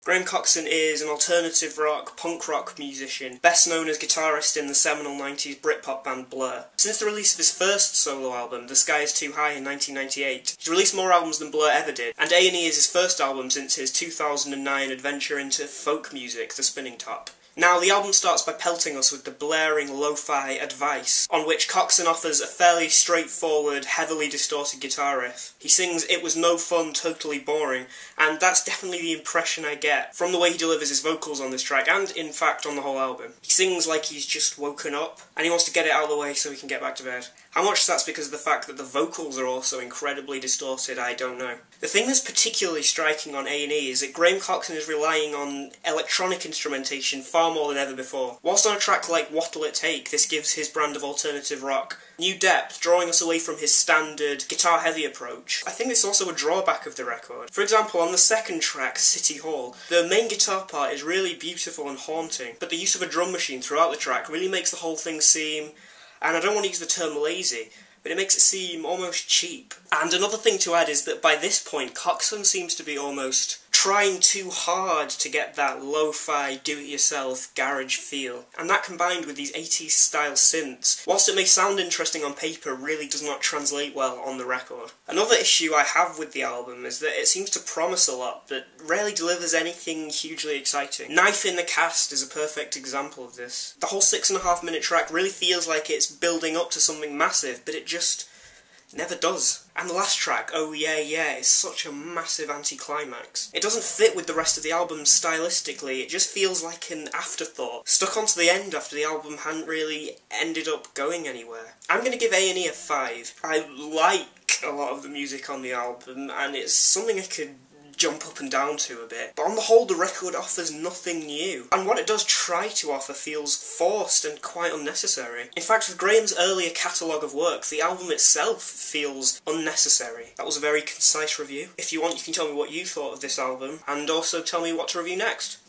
Graham Coxon is an alternative rock, punk rock musician, best known as guitarist in the seminal 90s Britpop band Blur. Since the release of his first solo album, The Sky Is Too High in 1998, he's released more albums than Blur ever did, and A&E is his first album since his 2009 adventure into folk music, The Spinning Top. Now, the album starts by pelting us with the blaring lo-fi advice, on which Coxon offers a fairly straightforward, heavily distorted guitar riff. He sings "It was no fun, totally boring," and that's definitely the impression I get from the way he delivers his vocals on this track, and in fact on the whole album. He sings like he's just woken up, and he wants to get it out of the way so he can get back to bed. How much that's because of the fact that the vocals are also incredibly distorted, I don't know. The thing that's particularly striking on A&E is that Graham Coxon is relying on electronic instrumentation far more than ever before. Whilst on a track like What'll It Take, this gives his brand of alternative rock new depth, drawing us away from his standard guitar-heavy approach. I think it's also a drawback of the record. For example, on the second track, City Hall, the main guitar part is really beautiful and haunting, but the use of a drum machine throughout the track really makes the whole thing seem, and I don't want to use the term lazy, but it makes it seem almost cheap. And another thing to add is that by this point, Coxon seems to be almost trying too hard to get that lo-fi, do-it-yourself garage feel. And that combined with these 80s style synths, whilst it may sound interesting on paper, really does not translate well on the record. Another issue I have with the album is that it seems to promise a lot, but rarely delivers anything hugely exciting. Knife in the Cast is a perfect example of this. The whole 6.5 minute track really feels like it's building up to something massive, but it just never does. And the last track, Oh Yeah Yeah, is such a massive anticlimax. It doesn't fit with the rest of the album stylistically, it just feels like an afterthought, stuck onto the end after the album hadn't really ended up going anywhere. I'm going to give A&E a 5. I like a lot of the music on the album, and it's something I could jump up and down to a bit, but on the whole the record offers nothing new, and what it does try to offer feels forced and quite unnecessary. In fact, with Graham's earlier catalogue of work, the album itself feels unnecessary. That was a very concise review. If you want, you can tell me what you thought of this album, and also tell me what to review next.